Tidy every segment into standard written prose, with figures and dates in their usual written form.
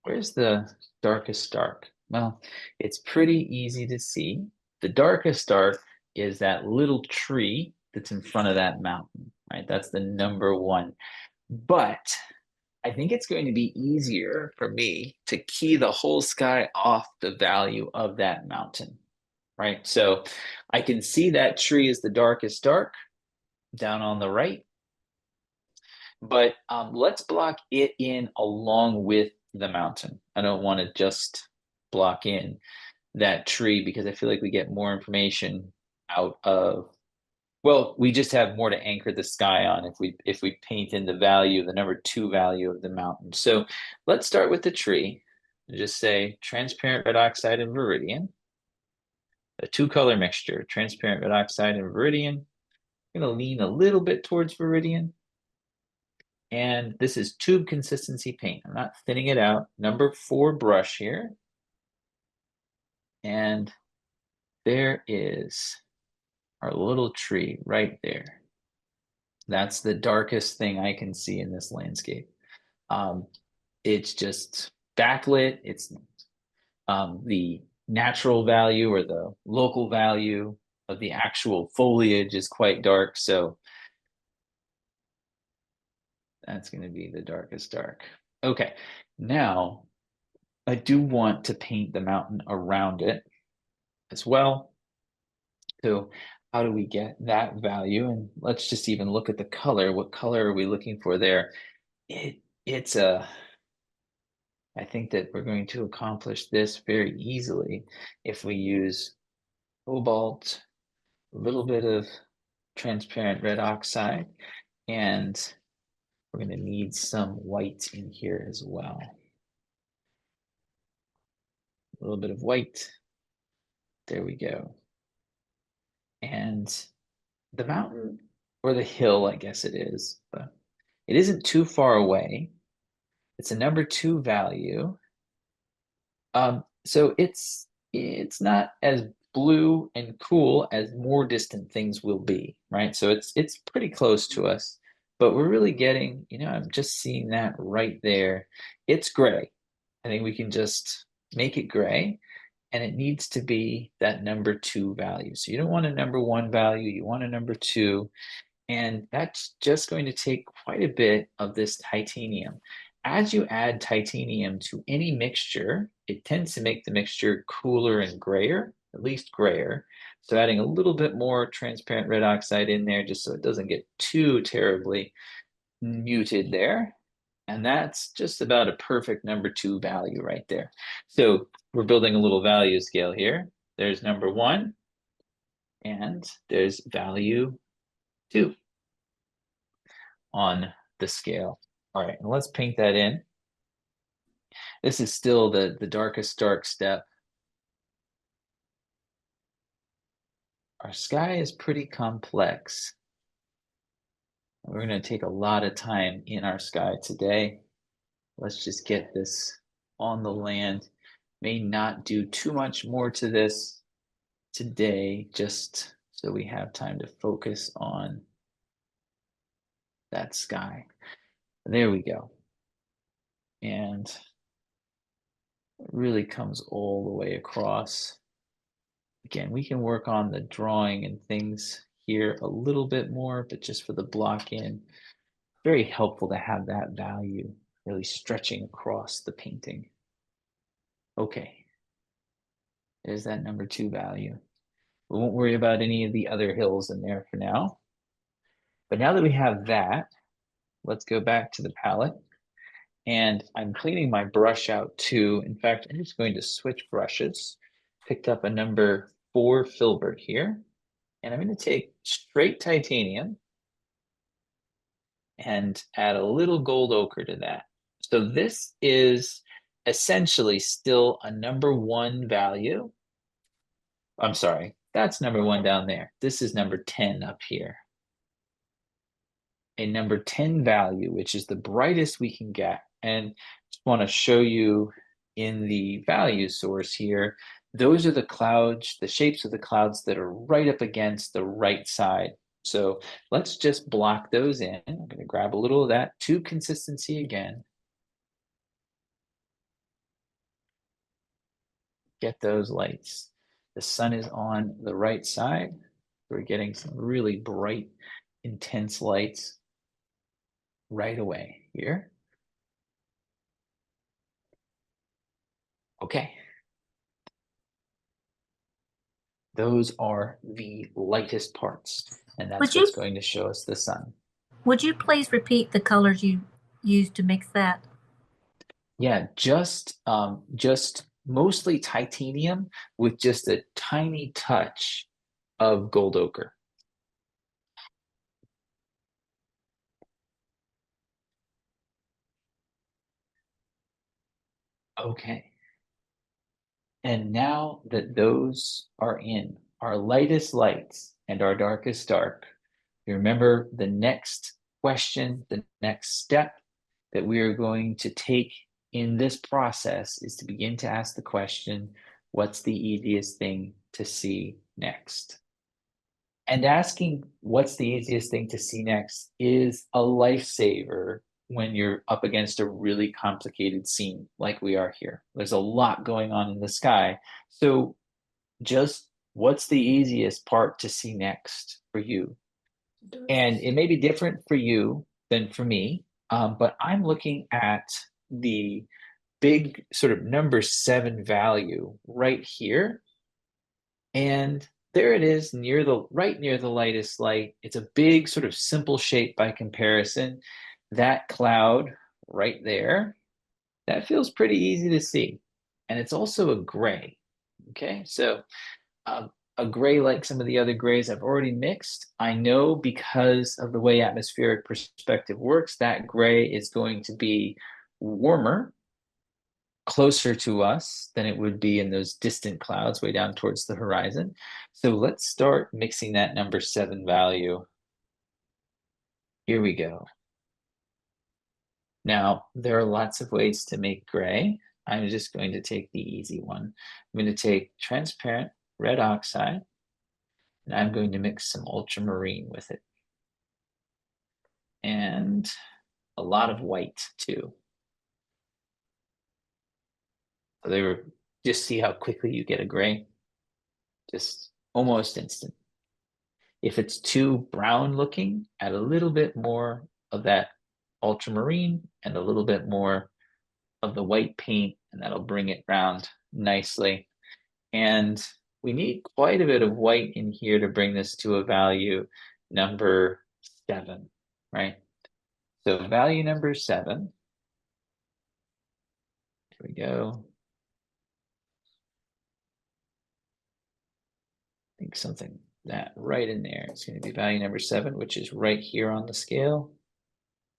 Where's the darkest dark? Well, it's pretty easy to see. The darkest dark is that little tree that's in front of that mountain, right? That's the number one. But I think it's going to be easier for me to key the whole sky off the value of that mountain, right? So I can see that tree is the darkest dark down on the right, but let's block it in along with the mountain. I don't want to just block in that tree because I feel like we get more information out of, well, we just have more to anchor the sky on if we paint in the value, the number two value of the mountain. So let's start with the tree. Just say transparent red oxide and viridian, a two-color mixture, transparent red oxide and viridian. I'm going to lean a little bit towards viridian. And this is tube consistency paint. I'm not thinning it out. Number 4 brush here. And there is our little tree right there. That's the darkest thing I can see in this landscape. Um, it's just backlit. It's the natural value or the local value of the actual foliage is quite dark. So that's going to be the darkest dark. Okay, now I do want to paint the mountain around it as well. So how do we get that value? And let's just even look at the color. What color are we looking for there? It's a, I think that we're going to accomplish this very easily if we use cobalt, a little bit of transparent red oxide, and we're going to need some white in here as well. A little bit of white. There we go. And the mountain or the hill, I guess it is, but it isn't too far away. It's a number 2 value. So it's not as blue and cool as more distant things will be, right? So it's pretty close to us, but we're really getting, I'm just seeing that right there. It's gray. I think we can just make it gray, and it needs to be that number 2 value. So you don't want a number 1 value, you want a number 2. And that's just going to take quite a bit of this titanium. As you add titanium to any mixture, it tends to make the mixture cooler and grayer, at least grayer. So adding a little bit more transparent red oxide in there just so it doesn't get too terribly muted there. And that's just about a perfect number 2 value right there. So we're building a little value scale here. There's number 1, and there's value 2 on the scale. All right, and let's paint that in. This is still the darkest dark step. Our sky is pretty complex. We're going to take a lot of time in our sky today. Let's just get this on the land. May not do too much more to this today, just so we have time to focus on that sky. There we go. And it really comes all the way across. Again, we can work on the drawing and things here a little bit more, but just for the block in, very helpful to have that value really stretching across the painting. Okay, there's that number 2 value. We won't worry about any of the other hills in there for now. But now that we have that, let's go back to the palette. And I'm cleaning my brush out too. In fact, I'm just going to switch brushes. Picked up a number 4 filbert here. And I'm going to take straight titanium and add a little gold ochre to that. So this is essentially still a number 1 value. I'm sorry, that's number 1 down there. This is number 10 up here. A number 10 value, which is the brightest we can get. And just want to show you in the value source here, those are the clouds, the shapes of the clouds that are right up against the right side. So let's just block those in. I'm going to grab a little of that to consistency again. get those lights. The sun is on the right side. We're getting some really bright, intense lights right away here. Okay. Those are the lightest parts, and that's Would what's you going to show us the sun. would you please repeat the colors you used to mix that? Yeah, just mostly titanium with just a tiny touch of gold ochre. Okay. And now that those are in, our lightest lights and our darkest dark, you remember the next question, the next step that we are going to take in this process is to begin to ask the question, what's the easiest thing to see next? And asking what's the easiest thing to see next is a lifesaver when you're up against a really complicated scene like we are here. There's a lot going on in the sky. So just what's the easiest part to see next for you? And it may be different for you than for me, but I'm looking at the big sort of number 7 value right here. And there it is near the right near the lightest light. It's a big sort of simple shape by comparison. That cloud right there, that feels pretty easy to see. And it's also a gray. Okay, so a gray like some of the other grays I've already mixed. I know because of the way atmospheric perspective works, that gray is going to be warmer, closer to us than it would be in those distant clouds way down towards the horizon. So let's start mixing that number 7 value. Here we go. Now, there are lots of ways to make gray. I'm just going to take the easy one. I'm going to take transparent red oxide, and I'm going to mix some ultramarine with it. And a lot of white too. So they were just see how quickly you get a gray, just almost instant. If it's too brown looking, add a little bit more of that ultramarine and a little bit more of the white paint, and that'll bring it round nicely. And we need quite a bit of white in here to bring this to a value number 7, right? So value number 7, here we go. I think something that right in there. It's going to be value number 7, which is right here on the scale.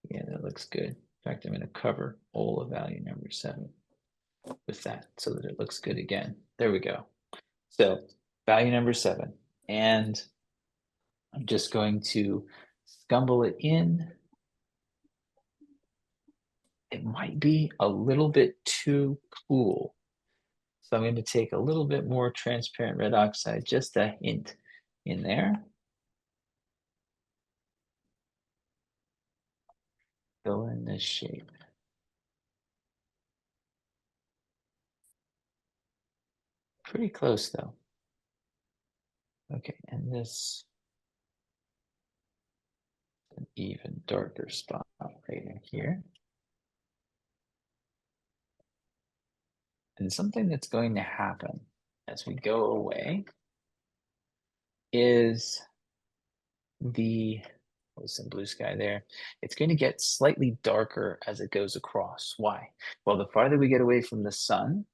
Yeah, that looks good. In fact, I'm going to cover all of value number 7 with that so that it looks good again. There we go. So value number 7. And I'm just going to scumble it in. It might be a little bit too cool. So I'm going to take a little bit more transparent red oxide, just a hint in there. Fill in this shape. Pretty close though. Okay, and this an even darker spot right in here. And something that's going to happen as we go away is some blue sky there. It's going to get slightly darker as it goes across. Why? Well, the farther we get away from the sun,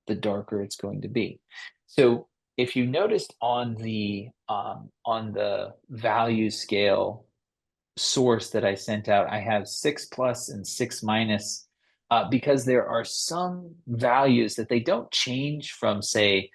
the darker it's going to be. So if you noticed on the value scale source that I sent out, I have 6 plus and 6 minus because there are some values that they don't change from, say,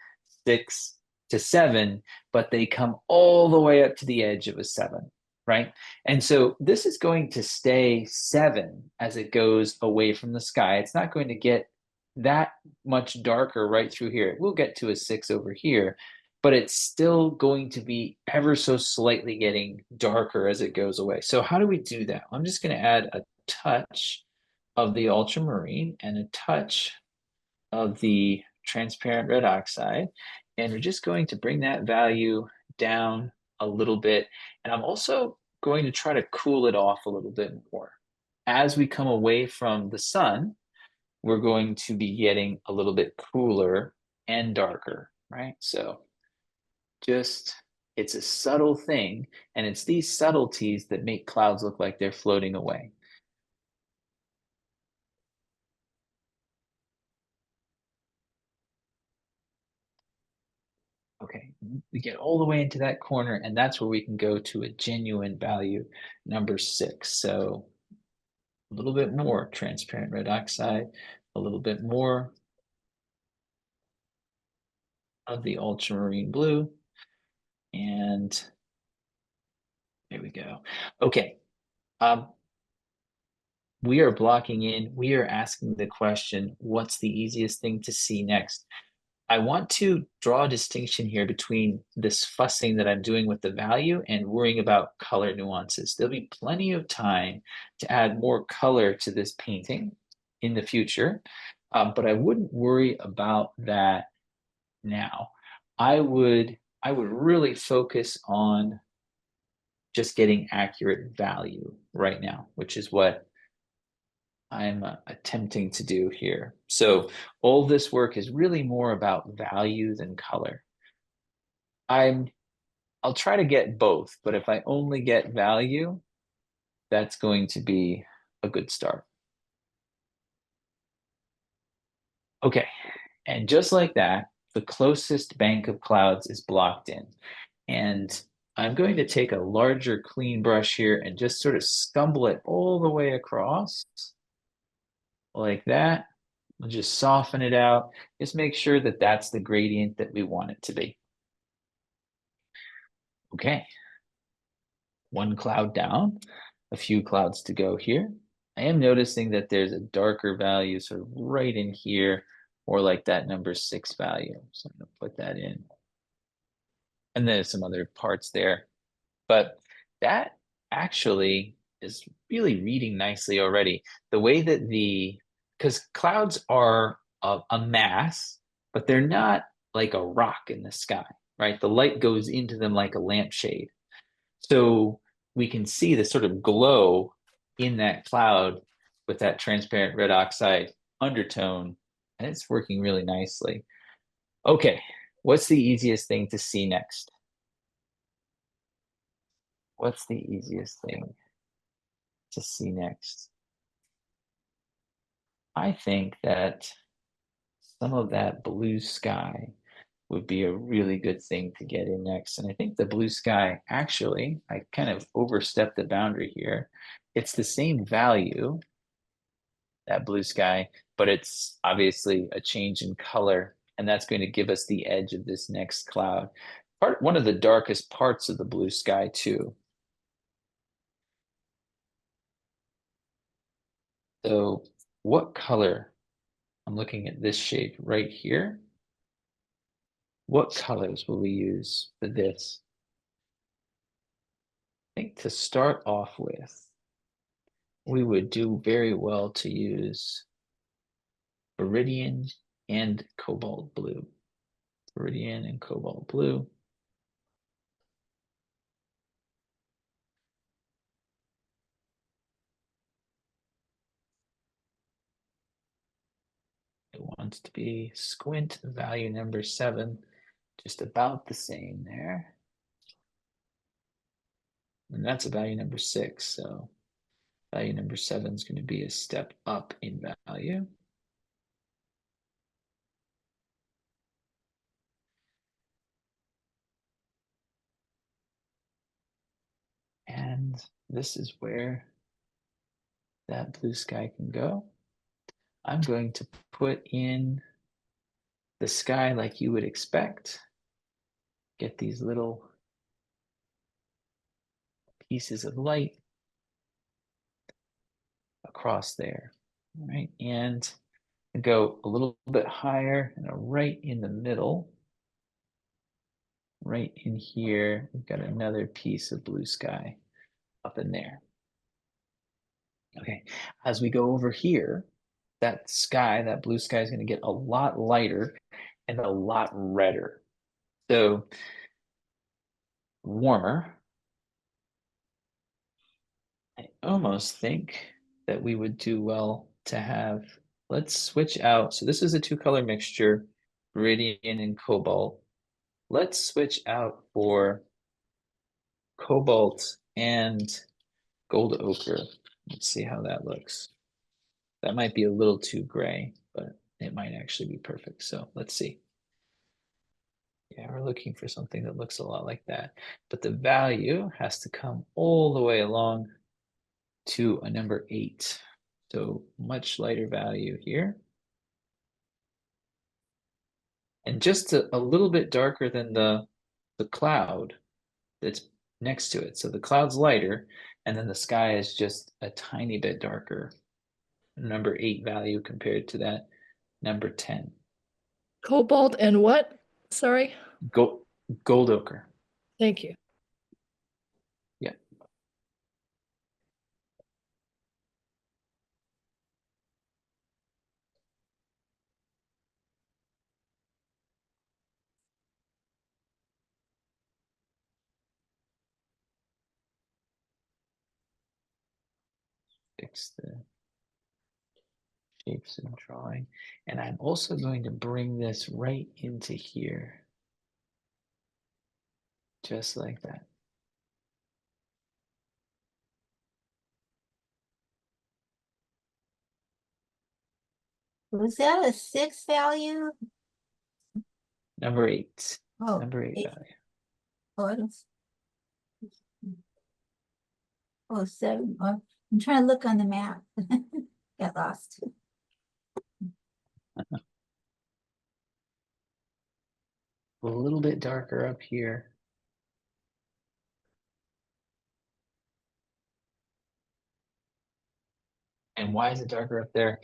6 to 7, but they come all the way up to the edge of a 7, right? And so this is going to stay 7 as it goes away from the sky. It's not going to get that much darker right through here. We'll get to a 6 over here, but it's still going to be ever so slightly getting darker as it goes away. So how do we do that? I'm just going to add a touch of the ultramarine and a touch of the transparent red oxide, and we're just going to bring that value down a little bit. And I'm also going to try to cool it off a little bit more. As we come away from the sun, we're going to be getting a little bit cooler and darker, right? So just it's a subtle thing, and it's these subtleties that make clouds look like they're floating away. Okay, we get all the way into that corner, and that's where we can go to a genuine value, number 6. So a little bit more transparent red oxide, a little bit more of the ultramarine blue, and there we go. Okay, um, we are blocking in, we are asking the question, what's the easiest thing to see next? I want to draw a distinction here between this fussing that I'm doing with the value and worrying about color nuances. There'll be plenty of time to add more color to this painting in the future, but I wouldn't worry about that now. I would really focus on just getting accurate value right now, which is what I'm attempting to do here. So all this work is really more about value than color. I'm I'll try to get both, but if I only get value, that's going to be a good start. Okay, and just like that, the closest bank of clouds is blocked in. And I'm going to take a larger clean brush here and just sort of scumble it all the way across like that. We'll just soften it out. Just make sure that that's the gradient that we want it to be. Okay, one cloud down, a few clouds to go here. I am noticing that there's a darker value sort of right in here, or like that number 6 value. So I'm gonna put that in. And there's some other parts there. But that actually is really reading nicely already. The way that because clouds are a mass, but they're not like a rock in the sky, right? The light goes into them like a lampshade. So we can see the sort of glow in that cloud with that transparent red oxide undertone, and it's working really nicely. Okay, what's the easiest thing to see next? What's the easiest thing to see next? I think that some of that blue sky would be a really good thing to get in next. And I think the blue sky, actually, I kind of overstepped the boundary here. It's the same value, that blue sky, but it's obviously a change in color. And that's going to give us the edge of this next cloud. One of the darkest parts of the blue sky, too. So what color? I'm looking at this shape right here. What colors will we use for this? I think to start off with, we would do very well to use Viridian and Cobalt Blue. Viridian and Cobalt Blue. It wants to be squint value number 7, just about the same there. And that's a value number 6, so value number 7 is going to be a step up in value. And this is where that blue sky can go. I'm going to put in the sky like you would expect. Get these little pieces of light across there, right? And go a little bit higher and right in the middle, right in here, we've got another piece of blue sky up in there. Okay, as we go over here, that sky, that blue sky is going to get a lot lighter and a lot redder. So warmer, I almost think that we would do well to have, let's switch out. So this is a two color mixture, Viridian and Cobalt. Let's switch out for Cobalt and Gold Ochre. Let's see how that looks. That might be a little too gray, but it might actually be perfect. So let's see. Yeah, we're looking for something that looks a lot like that. But the value has to come all the way along to a number 8. So much lighter value here. And just a little bit darker than the cloud that's next to it. So the cloud's lighter, and then the sky is just a tiny bit darker. Number 8 value compared to that number 10. Cobalt and what? Sorry. Gold, gold ochre. Thank you. Yeah. Fix the shapes and drawing. And I'm also going to bring this right into here. Just like that. Was that a 6 value? Number 8. Oh, Number 8 eight. value. Oh, I don't. Oh, 7. Oh, I'm trying to look on the map. Got lost. A little bit darker up here. And why is it darker up there?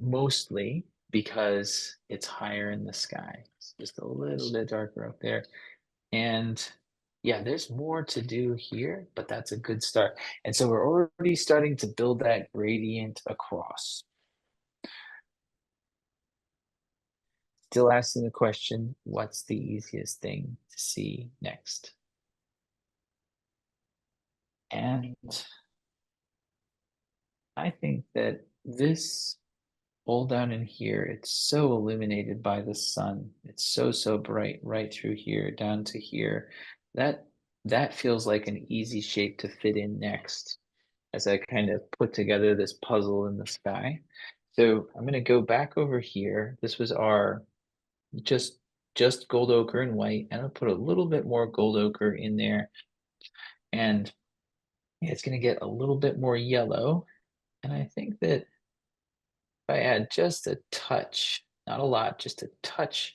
Mostly because it's higher in the sky. It's just a little bit darker up there. And yeah, there's more to do here, but that's a good start. And so we're already starting to build that gradient across. Still asking the question, what's the easiest thing to see next? And I think that this all down in here, it's so illuminated by the sun. It's so bright right through here down to here. That that feels like an easy shape to fit in next as I kind of put together this puzzle in the sky. So I'm going to go back over here. This was our just just gold ochre and white, and I'll put a little bit more gold ochre in there, and it's going to get a little bit more yellow. And I think that if I add just a touch, not a lot, just a touch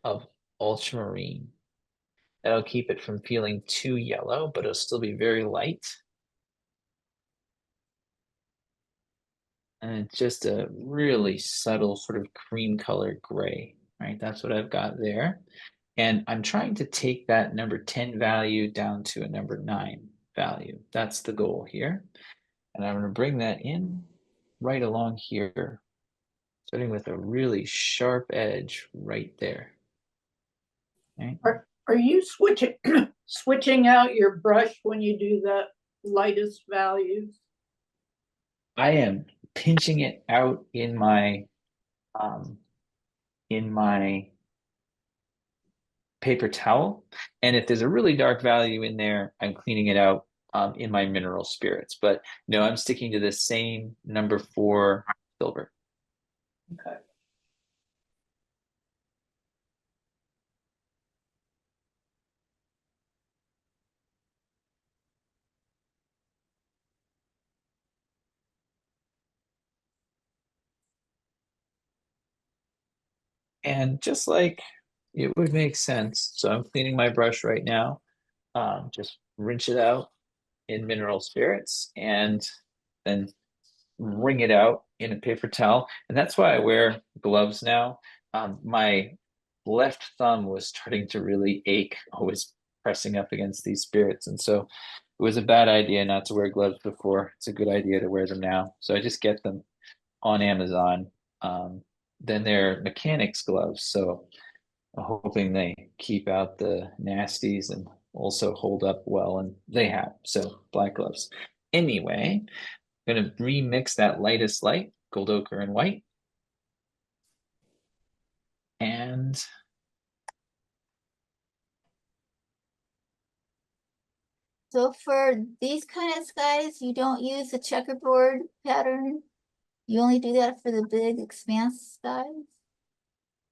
of ultramarine, that'll keep it from feeling too yellow, but it'll still be very light. And it's just a really subtle sort of cream colored gray, right? That's what I've got there. And I'm trying to take that number 10 value down to a number 9 value. That's the goal here. And I'm going to bring that in right along here, starting with a really sharp edge right there. Okay. Are you switching switching out your brush when you do the lightest values? I am pinching it out in my paper towel. And if there's a really dark value in there, I'm cleaning it out in my mineral spirits. But no, I'm sticking to the same number 4 silver. Okay. And just like it would make sense, so I'm cleaning my brush right now. Just rinse it out in mineral spirits and then wring it out in a paper towel. And that's why I wear gloves now. My left thumb was starting to really ache, always pressing up against these spirits. And so it was a bad idea not to wear gloves before. It's a good idea to wear them now. So I just get them on Amazon then they're mechanics gloves. So I'm hoping they keep out the nasties and also hold up well, and they have. So black gloves. Anyway, I'm gonna remix that lightest light, gold ochre and white. And So for these kind of skies, you don't use the checkerboard pattern? You only do that for the big expanse skies?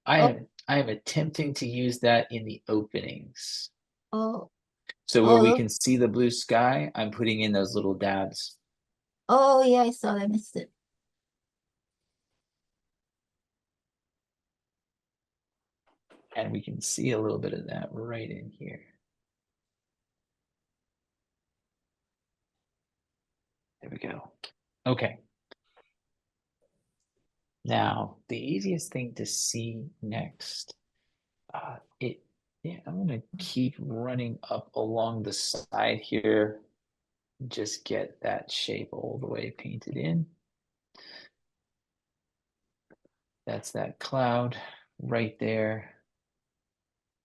I am attempting to use that in the openings. Oh, So where we oh, can see the blue sky, I'm putting in those little dabs. oh, yeah, I saw that, I missed it. And we can see a little bit of that right in here. There we go. Okay. Now, the easiest thing to see next, I'm gonna keep running up along the side here. Just get that shape all the way painted in. That's that cloud right there.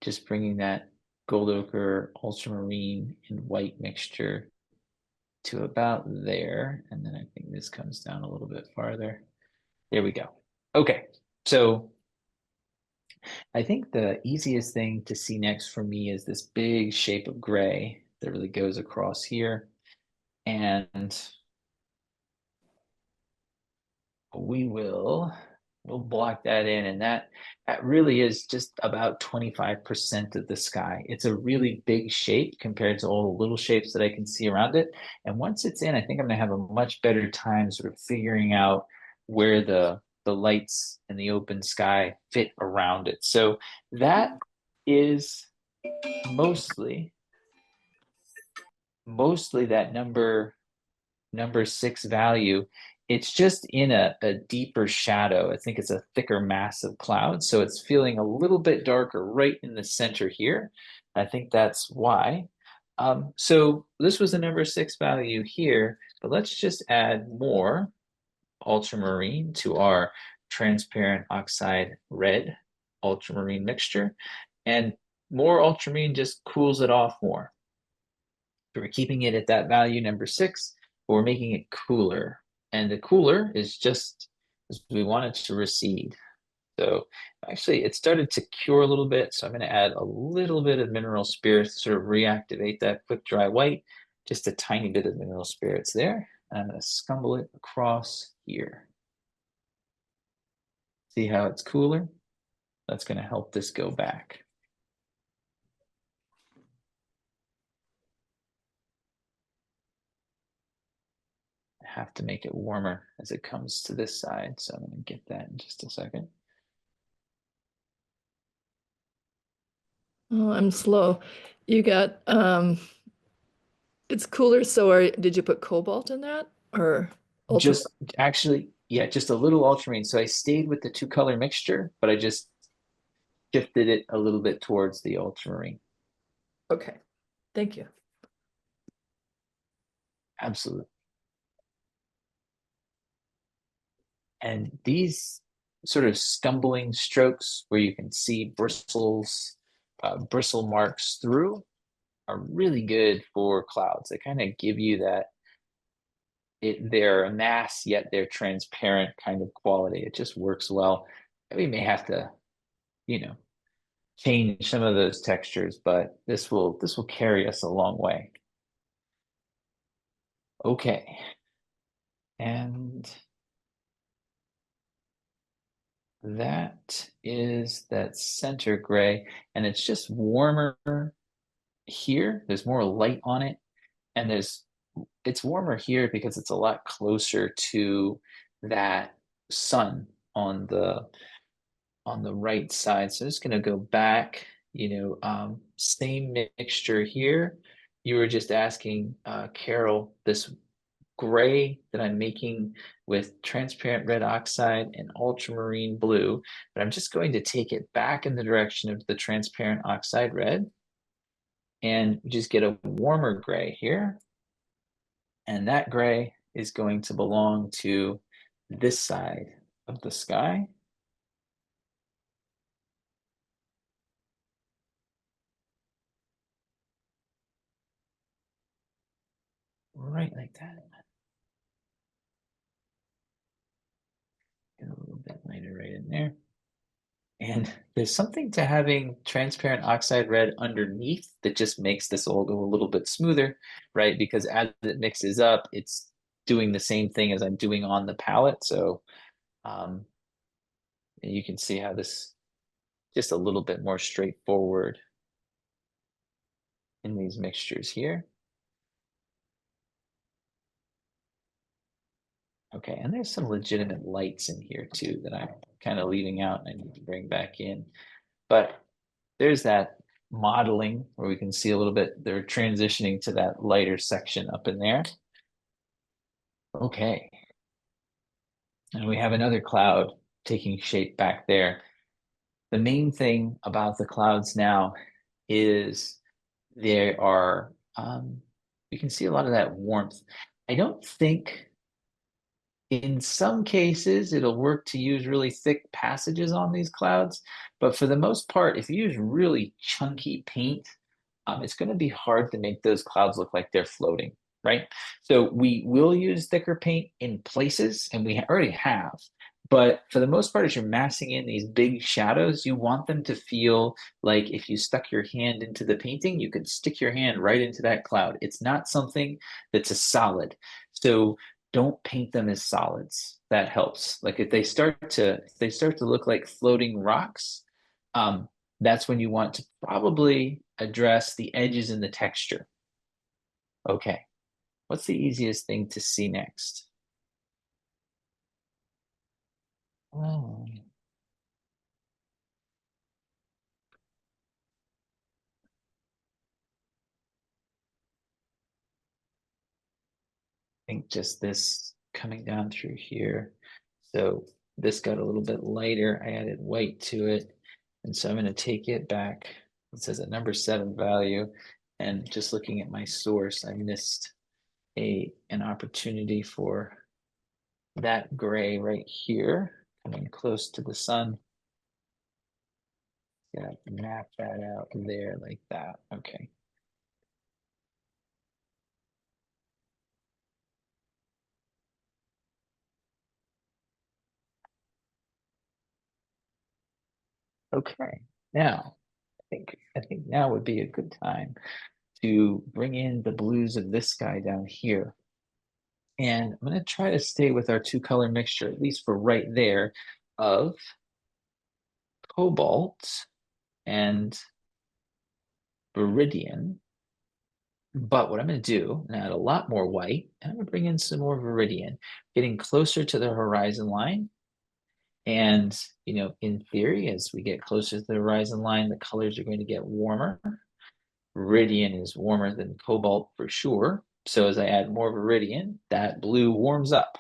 Just bringing that gold ochre, ultramarine, and white mixture to about there. And then I think this comes down a little bit farther. There we go. Okay, so I think the easiest thing to see next for me is this big shape of gray that really goes across here. And we'll block that in, and that really is just about 25% of the sky. It's a really big shape compared to all the little shapes that I can see around it. And once it's in, I think I'm gonna have a much better time sort of figuring out where the lights and the open sky fit around it. So that is mostly that number 6 value. It's just in a deeper shadow. I think it's a thicker mass of cloud, so it's feeling a little bit darker right in the center here. I think that's why. So this was the number 6 value here, but let's just add more ultramarine to our transparent oxide red ultramarine mixture, and more ultramarine just cools it off more. So we're keeping it at that value number 6, but we're making it cooler. And the cooler is just as we want it to recede. So actually it started to cure a little bit. So I'm going to add a little bit of mineral spirits to sort of reactivate that quick dry white. Just a tiny bit of mineral spirits there. And I'm going to scumble it across here. See how it's cooler? That's going to help this go back. Have to make it warmer as it comes to this side. So I'm going to get that in just a second. Oh, I'm slow. You got, it's cooler, so did you put cobalt in that or ultra? Just actually, yeah, just a little ultramarine. So I stayed with the 2-color mixture, but I just shifted it a little bit towards the ultramarine. Okay, thank you. Absolutely. And these sort of stumbling strokes where you can see bristle marks through are really good for clouds. They kind of give you that they're a mass yet they're transparent kind of quality. It just works well. We may have to, change some of those textures, but this will carry us a long way. Okay. And that is that center gray, and it's just warmer here. There's more light on it, and it's warmer here because it's a lot closer to that sun on the right side. So I'm just gonna go back, same mixture here. You were just asking Carol, this gray that I'm making with transparent red oxide and ultramarine blue, but I'm just going to take it back in the direction of the transparent oxide red and just get a warmer gray here. And that gray is going to belong to this side of the sky. Right like that. Get a little bit lighter right in there. And there's something to having transparent oxide red underneath that just makes this all go a little bit smoother, right? Because as it mixes up, it's doing the same thing as I'm doing on the palette. So you can see how this just a little bit more straightforward in these mixtures here. Okay, and there's some legitimate lights in here too that I'm kind of leaving out and I need to bring back in. But there's that modeling where we can see a little bit, they're transitioning to that lighter section up in there. Okay. And we have another cloud taking shape back there. The main thing about the clouds now is they are, you can see a lot of that warmth. I don't think in some cases, it'll work to use really thick passages on these clouds, but for the most part, if you use really chunky paint, it's going to be hard to make those clouds look like they're floating, right? So we will use thicker paint in places, and we already have. But for the most part, as you're massing in these big shadows, you want them to feel like if you stuck your hand into the painting, you could stick your hand right into that cloud. It's not something that's a solid. So don't paint them as solids. That helps. Like if they start to look like floating rocks, that's when you want to probably address the edges and the texture. Okay, what's the easiest thing to see next? Oh, I think just this coming down through here. So this got a little bit lighter. I added white to it. And so I'm going to take it back. It says a number 7 value. And just looking at my source, I missed an opportunity for that gray right here coming close to the sun. Yeah, map that out there like that. Okay. Okay. Now, I think now would be a good time to bring in the blues of this guy down here. And I'm going to try to stay with our 2-color mixture, at least for right there, of cobalt and viridian. But what I'm going to do, and add a lot more white, and I'm going to bring in some more viridian, getting closer to the horizon line. And, in theory, as we get closer to the horizon line, the colors are going to get warmer. Viridian is warmer than cobalt for sure. So as I add more viridian, that blue warms up,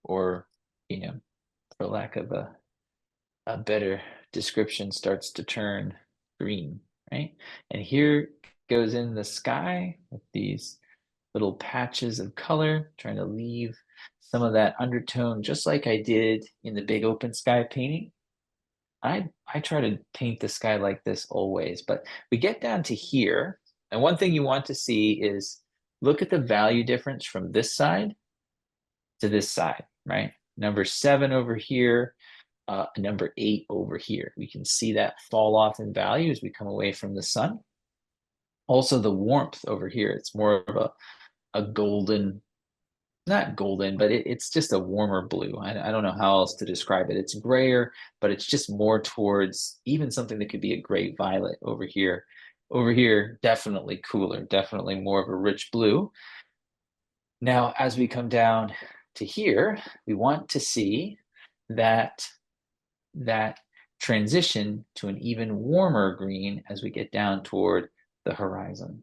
or, for lack of a better description, starts to turn green, right? And here goes in the sky with these little patches of color, trying to leave some of that undertone, just like I did in the big open sky painting. I try to paint the sky like this always, but we get down to here, and one thing you want to see is look at the value difference from this side to this side, right? Number 7 over here, number 8 over here. We can see that fall off in value as we come away from the sun. Also, the warmth over here, it's more of a golden, not golden, but it's just a warmer blue. I don't know how else to describe it. It's grayer, but it's just more towards even something that could be a gray violet over here. Over here, definitely cooler, definitely more of a rich blue. Now, as we come down to here, we want to see that transition to an even warmer green as we get down toward the horizon.